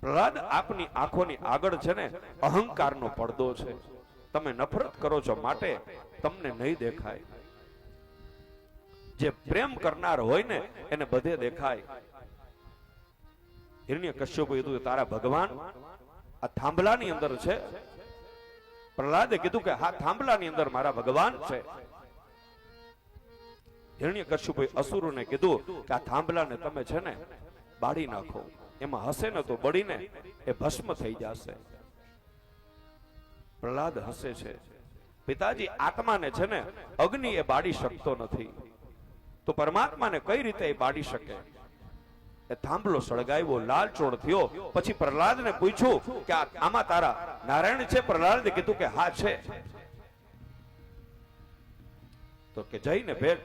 પ્રહલાદ આપની આંખોની આગળ છે ને અહંકારનો પડદો છે. તમે નફરત કરો છો માટે તમને નહીં દેખાય. જે પ્રેમ કરનાર હોય ને એને બધે દેખાય. હિરણ્યકશ્યપે કીધું તારા ભગવાન આ થાંભલાની અંદર છે. પ્રહલાદે કીધું કે હા થાંભલાની અંદર મારા ભગવાન છે. હિરણ્યકશ્યપે અસુરોને કીધું કે આ થાંભલાને તમે છે ને બાળી નાખો. એમાં હસે ને તો બળીને એ ભસ્મ થઈ જશે. પ્રહલાદ હસે છે. પિતાજી આત્માને છે ને અગ્નિ એ બાળી શકતો નથી, તો પરમાત્માને કઈ રીતે એ બાળી શકે? એ થાંભલો સળગાવ્યો, લાલચોળ થયો. પછી પ્રહલાદને પૂછ્યું કે આમાં તારા નારાયણ છે? પ્રહલાદે કીધું કે હા છે. તો કે જઈને ભેટ.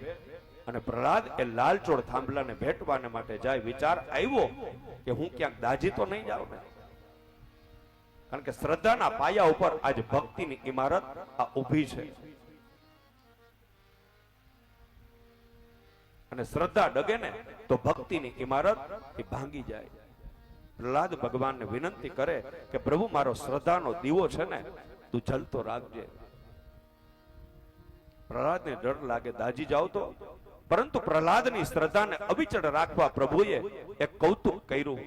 અને પ્રહલાદ એ લાલચોળ થાંભલાને ભેટવાને માટે જાય. વિચાર આવ્યો કે હું ક્યાંક દાજી તો નહીં જાઉં ને, કારણ કે શ્રદ્ધાના પાયા ઉપર આજે ભક્તિની ઇમારત આ ઊભી છે. અને શ્રદ્ધા ડગે ને તો ભક્તિની ઇમારત એ ભાંગી જાય. પ્રહલાદ ભગવાનને વિનંતી કરે કે પ્રભુ મારો શ્રદ્ધાનો દીવો છે ને તું જલતો રાખજે. પ્રહલાદને ડર લાગે દાજી જાવ તો, પરંતુ પ્રહલાદની શ્રદ્ધાને અવિચળ રાખવા પ્રભુએ એક કૌતુક કર્યું.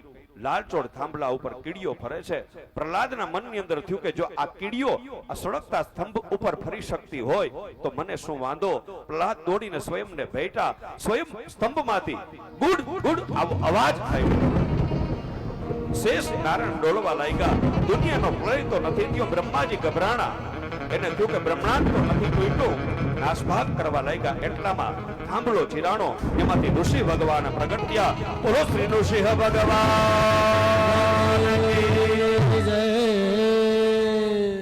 લાલચોળ થાંભલા ઉપર કીડીઓ ફરે છે. પ્રહલાદના મનની અંદર થયું કે જો આ કીડીઓ આ સળગતા સ્તંભ ઉપર ફરી શકતી હોય તો મને શું વાંધો. પ્રહલાદ દોડીને સ્વયંને ભેટા. સ્વયં સ્તંભમાંથી ગુડ ગુડ અવાજ થયો. શેષ નારાયણ ડોલવા લાગ્યા. દુનિયાનો પ્રલય તો નથી થયો. બ્રહ્માજી ગભરાણા. એને થયું કે બ્રહ્માંડ તો નથી તૂટ્યું. નાશભાગ કરવા લાગ્યા. એટલામાં થાંભલો ચિરાણો. એમાંથી ઋષિ ભગવાન પ્રગટ થયા. બોલો શ્રી નૃસિંહ ભગવાન.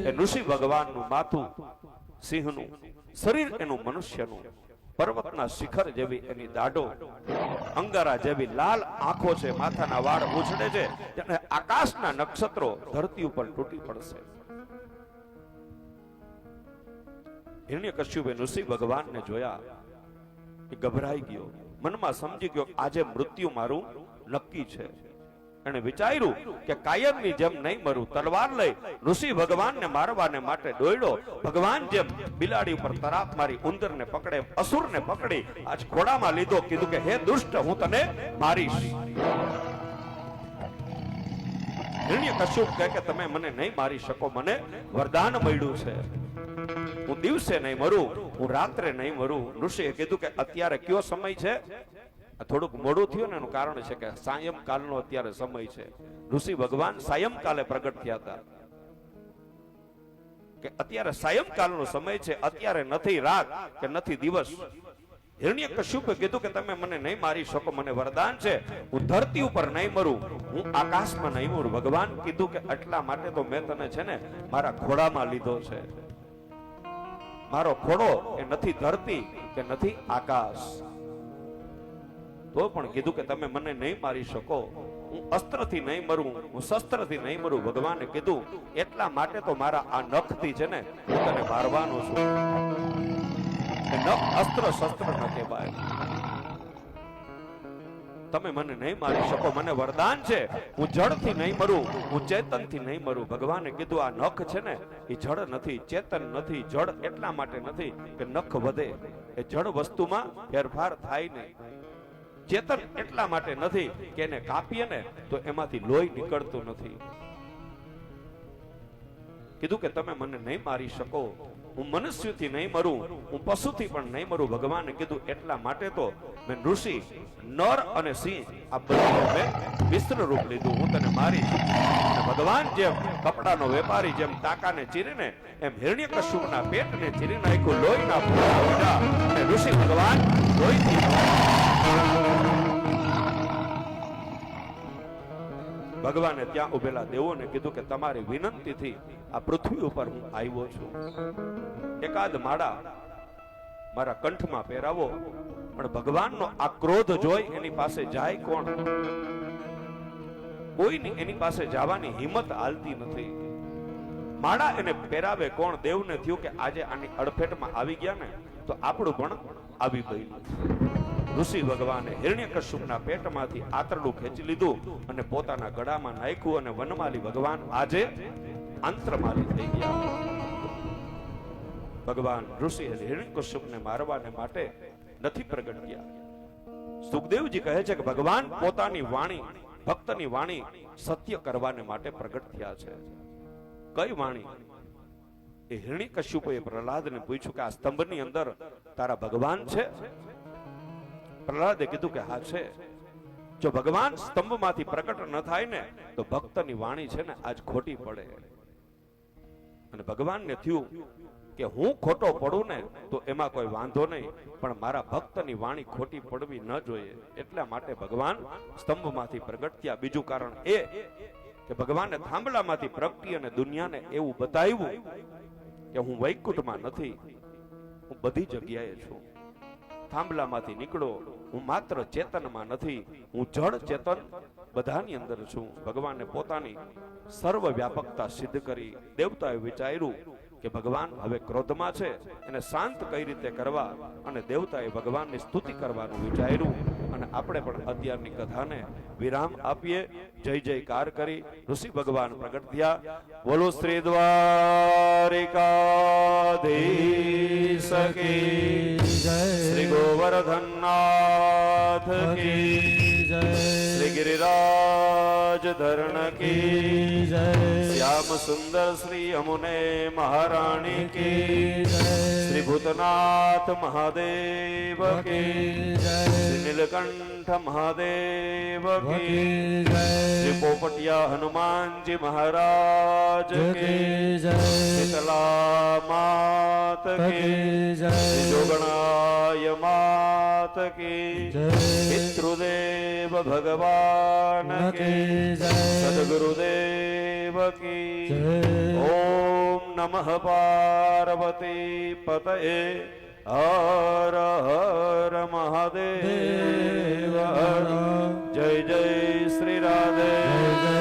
એ ઋષિ ભગવાનનું માથું સિંહનું, શરીર એનું મનુષ્યનું, પર્વતના શિખર જેવી એની દાઢો, અંગારા જેવી લાલ આંખો છે, માથાના વાળ ઉછળે છે, અને આકાશના નક્ષત્રો ધરતી ઉપર તૂટી પડશે. હિરણ્યકશ્યપે ઋષિ ભગવાનને જોયા. એ ગભરાઈ ગયો. મનમાં સમજી ગયો આજે મૃત્યુ મારું નક્કી છે. એને વિચાર્યું કે કાયમની જેમ નહીં મરું. તલવાર લઈ ઋષિ ભગવાનને મારવાને માટે દોડ્યો. ભગવાન જેમ બિલાડી ઉપર તરાપ મારી ઉંદરને પકડે, અસુરને પકડી આજ ખોડામાં લીધો. કીધું કે હે દુષ્ટ, હું તને મારીશ. હિરણ્યકશ્યપ કહે કે તમે મને નહીં મારી શકો. મને વરદાન મળ્યું છે. હું દિવસે નહીં મરું, હું રાત્રે નહીં મરું. ઋષિએ કીધું કે અત્યારે કયો સમય છે? થોડુંક મોડું થયું ને એનું કારણ છે કે સાયંકાલનો અત્યારે સમય છે. ઋષિ ભગવાન સાયંકાલે પ્રગટ થયા હતા કે અત્યારે સાયંકાલનો સમય છે. અત્યારે નથી રાત કે નથી દિવસ. હિરણ્યકશ્યપે કીધું કે તમે મને નહીં મારી શકો. મને વરદાન છે. હું ધરતી ઉપર નહીં મરું, હું આકાશમાં નહીં મરું. ભગવાન કીધું કે એટલા માટે તો મેં તને છે ને મારા ખોડામાં લીધો છે. મારો ખોડો એ નથી ધરતી કે નથી આકાશ. તો પણ કીધું કે તમે મને નહીં મારી શકો. હું અસ્ત્રથી નહીં મરું, હું શસ્ત્રથી નહીં મરું. ભગવાને કીધું એટલા માટે તો મારા આ નખથી છે ને હું તને મારવાનો છું. નખ અસ્ત્ર શસ્ત્ર ન કહેવાય. તમે મને નહીં મારી શકો. મને વરદાન છે. હું જળથી નહીં મરું, હું ચેતનથી નહીં મરું. ભગવાને કીધું આ નખ છે ને એ જળ નથી, ચેતન નથી. જળ એટલા માટે નથી કે નખ વધે, એ જળ વસ્તુમાં ફેરફાર થાય નહીં. ચેતન એટલા માટે નથી કે એને કાપીએ ને તો એમાંથી લોહી નીકળતું નથી. કીધું કે તમે મને નહીં મારી શકો. હું મનુષ્યથી નહીં મરું, હું પશુથી પણ નહીં મરું. ભગવાને કીધું એટલા માટે તો મેં ઋષિ, નર અને સિંહ આ બધું મેં મિશ્ર રૂપ લીધું. હું તને મારીશ. ભગવાન જેમ કપડાનો વેપારી જેમ ટાંકાને ચીરીને એમ હિરણ્યકશ્યપના પેટને ચીરી નાખ્યું. લોહીના ફૂંકા ઉડ્યા અને ઋષિ ભગવાન લોહીથી ભગવાને ત્યાં ઉભેલા દેવોને કીધું કે તમારી વિનંતીથી આ પૃથ્વી ઉપર હું આવ્યો છું. એકાદ માળા મારા કંઠમાં પહેરાવો. પણ ભગવાનનો આ ક્રોધ જોઈ એની પાસે જાય કોણ? કોઈની એની પાસે જવાની હિંમત હાલતી નથી. માળા એને પહેરાવે કોણ? દેવને થયું કે આજે આની અડફેટમાં આવી ગયા ને તો આપણું પણ આવી ગયું. ઋષિ ભગવાને હિરણ્યકશ્યપના પેટમાંથી આંતરડું ખેંચી લીધું અને પોતાના ગળામાં નાખ્યું અને વનમાલી ભગવાન આજે આંતરમાલી થઈ ગયા. ભગવાન ઋષિ હિરણ્યકશ્યપને મારવાને માટે નથી પ્રગટ ગયા. સુખદેવજી કહે છે કે ભગવાન પોતાની વાણી, ભક્તની વાણી સત્ય કરવાને માટે પ્રગટ થયા છે. કઈ વાણી? એ હિરણ્યકશ્યપે પ્રહલાદને પૂછ્યું કે આ સ્તંભની અંદર તારા ભગવાન છે? પ્રહલાદે કીધું કે હા છે. જો ભગવાન સ્તંભમાંથી પ્રગટ ન થાય ને તો ભક્તની વાણી છે ને આજ ખોટી પડે. અને ભગવાનને થયું કે હું ખોટો પડું ને તો એમાં કોઈ વાંધો નહીં, પણ મારા ભક્તની વાણી ખોટી પડવી ન જોઈએ. એટલા માટે ભગવાન સ્તંભમાંથી પ્રગટ થયા. બીજું કારણ એ કે ભગવાને થાંભલામાંથી પ્રગટી અને દુનિયાને એવું બતાવ્યું કે હું વૈકુંઠમાં નથી, હું બધી જગ્યાએ છું. થાંભલામાંથી નીકળો, હું માત્ર ચેતનમાં નથી, હું જળ ચેતન બધાની અંદર છું. ભગવાને પોતાની સર્વ વ્યાપકતા સિદ્ધ કરી. દેવતાએ વિચાર્યું કે ભગવાન હવે ક્રોધમાં છે, એને શાંત કઈ રીતે કરવા, અને દેવતાએ ભગવાનની સ્તુતિ કરવાનું વિચાર્યું. અને આપણે પણ અત્યારની કથાને વિરામ આપીએ. જય જયકાર કરી ઋષિ ભગવાન પ્રગટ થયા. બોલો શ્રી દ્વારિકાધીશ કી જય, શ્રી ગોવર્ધનનાથ કી જય, શ્રી ગિરિરાજ ધરણ કી જય, શ્યામ સુંદર શ્રી અમુને મહારાણી કી જય, શ્રી ભૂતનાથ મહાદેવ કી જય, શ્રી નીલકંઠ મહાદેવ કી જય, શ્રી પોપટિયા હનુમાનજી મહારાજ કી જય, શીતલા માત કી જય, જોગણાય માત કી જય, પિતૃદેવ ભગવાન કી જય, સદગુરુદેવ કી જય. ઓમ નમઃ પાર્વતી પતયે હર હર મહાદેવ. જય જય શ્રી રાધે, જય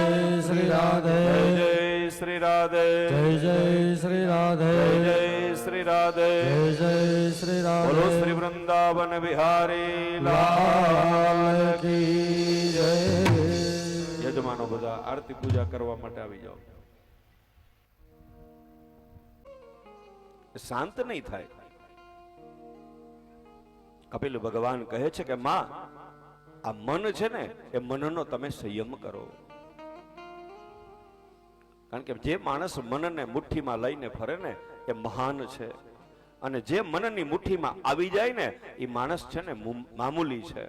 શ્રી રાધે, જય શ્રી રાધે, જય શ્રી રાધે, જય શ્રી રાધે, જય શ્રી રાધે. બોલો શ્રી વૃંદાવન બિહારી લાલ કી જય. યજમાનો બધા આરતી પૂજા કરવા માટે આવી જાઓ. શાંત નહીં થાય. કપિલ ભગવાન કહે છે કે માં, આ મન છે ને એ મનનો તમે સંયમ કરો. કારણ કે જે માણસ મનને મુઠ્ઠીમાં લઈને ફરે ને એ મહાન છે, અને જે મનની મુઠ્ઠીમાં આવી જાય ને એ માણસ છે ને મામૂલી છે.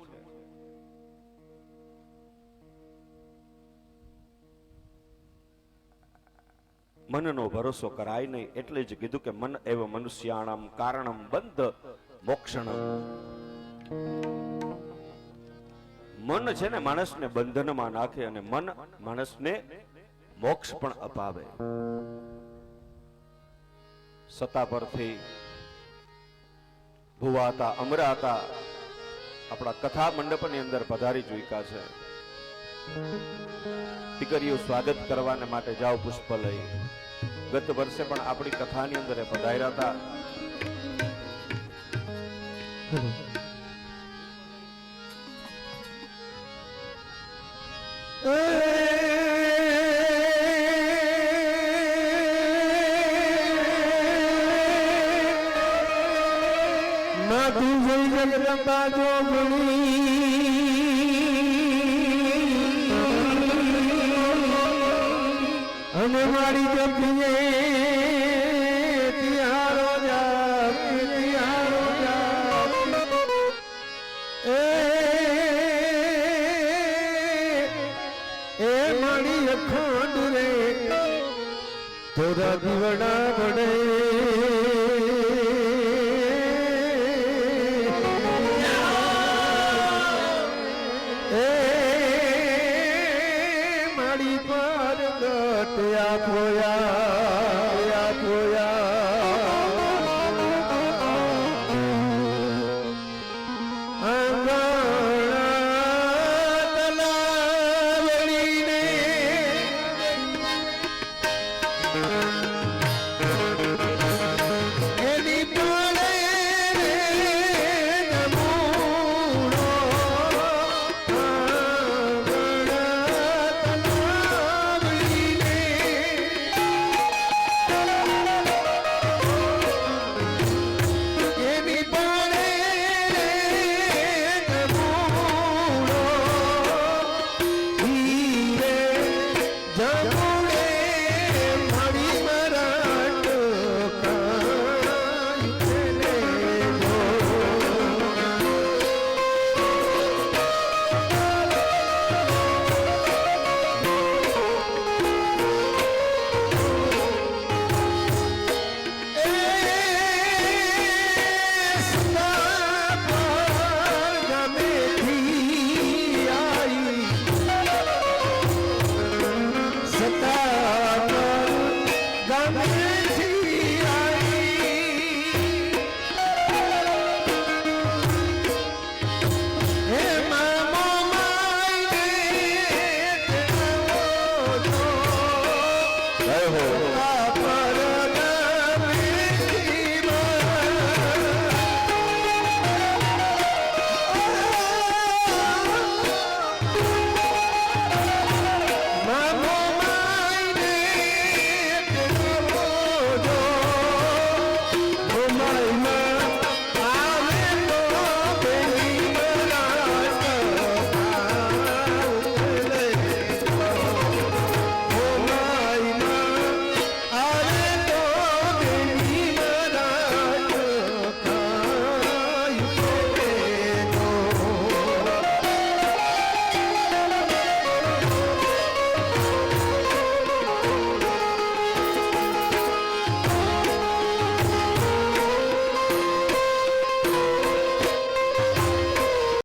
મનનો ભરોસો કરાય નહીં. એટલે જ કીધું કે મન એવ મનુષ્યાણમ કારણમ બંધ મોક્ષણમ. મન છે ને માણસને બંધનમાં નાખે, અને મન માણસને મોક્ષ પણ અપાવે. સત્તા પરથી ભુવાતા અમરાતા આપણા કથા મંડપની અંદર પધારી ચૂક્યા છે. દીકરીઓ સ્વાગત કરવાને માટે જાઓ પુષ્પ લઈ. ગત વર્ષે પણ આપણી કથાની અંદર પધાર્યા હતા. જગદંબા અને મારી જપીએ તિહારો જા, તિહારો જા. એ મારી અખંડ રે થોડા દીવડા પડે. જમુડે મળી મરાઠ કાંઈ તેને જો. જય હો